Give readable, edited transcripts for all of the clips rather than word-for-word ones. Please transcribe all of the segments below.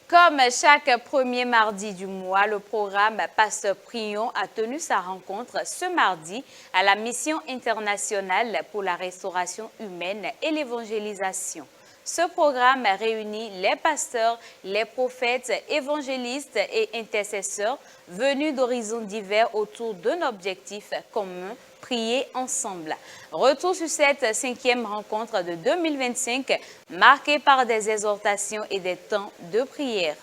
Comme chaque premier mardi du mois, le programme Pasteur Prions a tenu sa rencontre ce mardi à la Mission internationale pour la restauration humaine et l'évangélisation. Ce programme réunit les pasteurs, les prophètes, évangélistes et intercesseurs venus d'horizons divers autour d'un objectif commun: prier ensemble. Retour sur cette 5e rencontre de 2025, marquée par des exhortations et des temps de prière.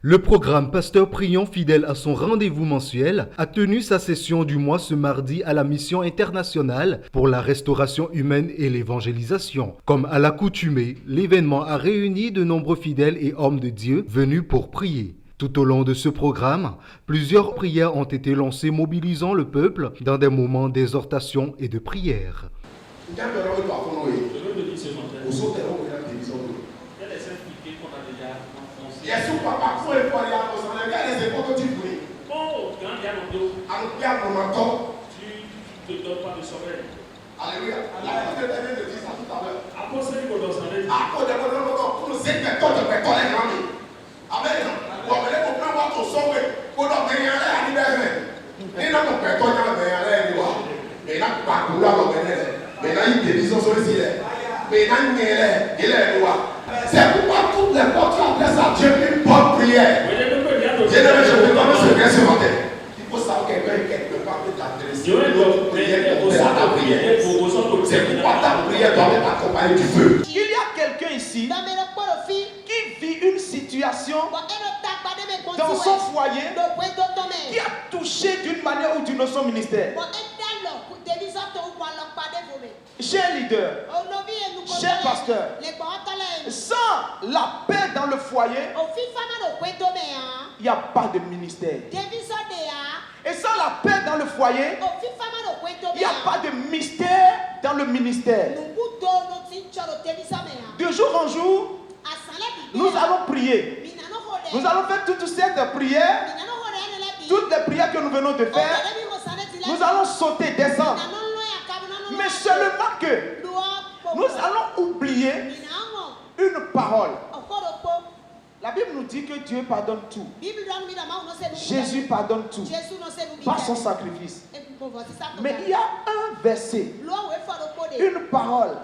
Le programme Pasteur Prions, fidèle à son rendez-vous mensuel, a tenu sa session du mois ce mardi à la Mission internationale pour la restauration humaine et l'évangélisation. Comme à l'accoutumée, l'événement a réuni de nombreux fidèles et hommes de Dieu venus pour prier. Tout au long de ce programme, plusieurs prières ont été lancées mobilisant le peuple dans des moments d'exhortation et de prière. C'est pourquoi toutes les portes sont adressées à Dieu une bonne prière. Il faut savoir que quelqu'un quelque part peut t'adresser une prière pour faire ta prière. C'est pourquoi ta prière doit être accompagnée du feu. Il y a quelqu'un ici qui vit une situation dans son foyer qui a touché d'une manière ou d'une autre son ministère. Cher leader, cher pasteur, sans la paix dans le foyer, il n'y a pas de ministère. Et sans la paix dans le foyer, il n'y a pas de mystère dans le ministère. De jour en jour, nous allons prier. Nous allons faire toutes cette prière, toutes les prières que nous venons de faire. Nous allons sauter, descendre. Mais seulement que nous allons oublier une parole. La Bible nous dit que Dieu pardonne tout. Jésus pardonne tout par son sacrifice. Mais il y a un verset, une parole,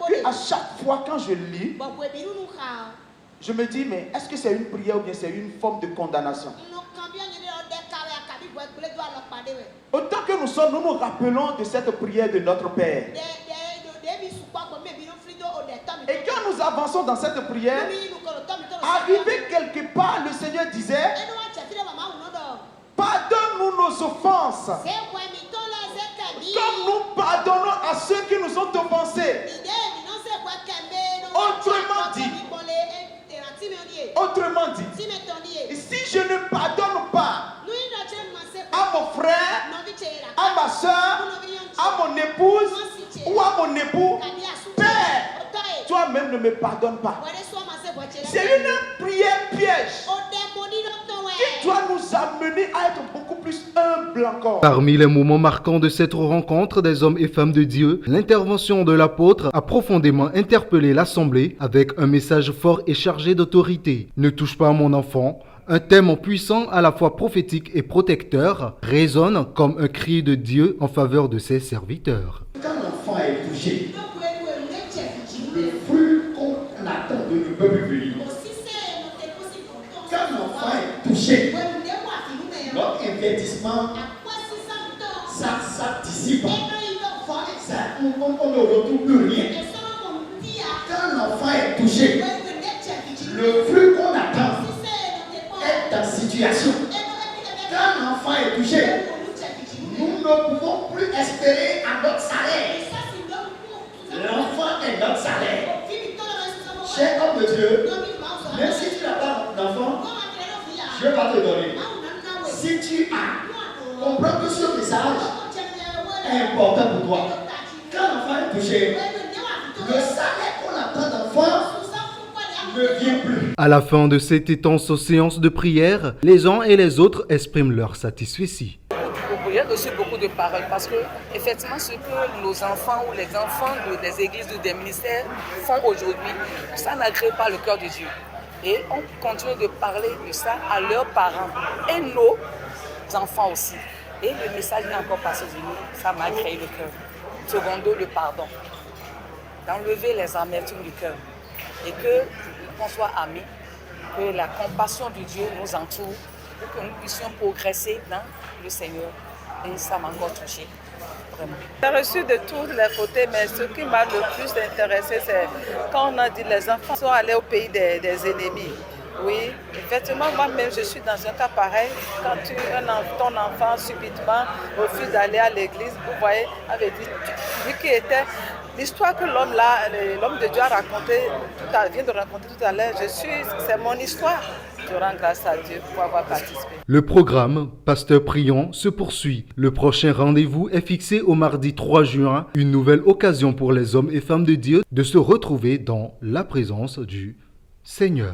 que à chaque fois quand je lis, je me dis, mais est-ce que c'est une prière ou bien c'est une forme de condamnation? Autant que nous sommes, nous nous rappelons de cette prière de notre Père. Et quand nous avançons dans cette prière, arrivé quelque part, le Seigneur disait, pardonne-nous nos offenses, comme nous pardonnons à ceux qui nous ont offensés. Autrement dit, si je ne pardonne pas à mon frère, à ma soeur, à mon épouse ou à mon époux, Père, toi-même ne me pardonne pas. C'est une prière piège qui doit nous amener à être beaucoup plus humbles encore. Parmi les moments marquants de cette rencontre des hommes et femmes de Dieu, l'intervention de l'apôtre a profondément interpellé l'assemblée avec un message fort et chargé d'autorité. Ne touche pas à mon enfant. Un thème puissant, à la fois prophétique et protecteur, résonne comme un cri de Dieu en faveur de ses serviteurs. Quand l'enfant est touché, le fruit qu'on attend de ne peut plus venir. Quand l'enfant est touché, notre investissement, ça dissipe. On ne retrouve plus rien. Quand l'enfant est touché, le fruit qu'on attend est en situation. Quand l'enfant est touché, nous ne pouvons plus espérer à notre salaire. L'enfant est notre salaire. Cher homme de Dieu, même si tu n'as pas d'enfant, je vais pas te donner. Si tu as, comprends que ce message est important pour toi. Quand l'enfant est touché, le salaire qu'on attend d'enfant ne vient plus. À la fin de cette intense séance de prière, les uns et les autres expriment leur satisfaction. Il y a aussi beaucoup de parole parce que effectivement ce que nos enfants ou les enfants des églises ou des ministères font aujourd'hui, ça n'agrée pas le cœur de Dieu. Et on continue de parler de ça à leurs parents et nos enfants aussi. Et le message n'est encore passé de nous, ça m'a créé le cœur. Secondo, le pardon. D'enlever les amertumes du cœur. Et qu'on soit amis, que la compassion de Dieu nous entoure, pour que nous puissions progresser dans le Seigneur. Et ça m'a encore touché, vraiment. J'ai reçu de tous les côtés, mais ce qui m'a le plus intéressé, c'est quand on a dit que les enfants sont allés au pays des ennemis. Oui, effectivement, moi-même, je suis dans un cas pareil. Quand ton enfant subitement refuse d'aller à l'église, vous voyez, avait dit, vu qu'il était l'histoire que l'homme de Dieu a raconté, vient de raconter tout à l'heure, c'est mon histoire. Je rends grâce à Dieu pour avoir participé. Le programme Pasteur Prions se poursuit. Le prochain rendez-vous est fixé au mardi 3 juin, une nouvelle occasion pour les hommes et femmes de Dieu de se retrouver dans la présence du Seigneur.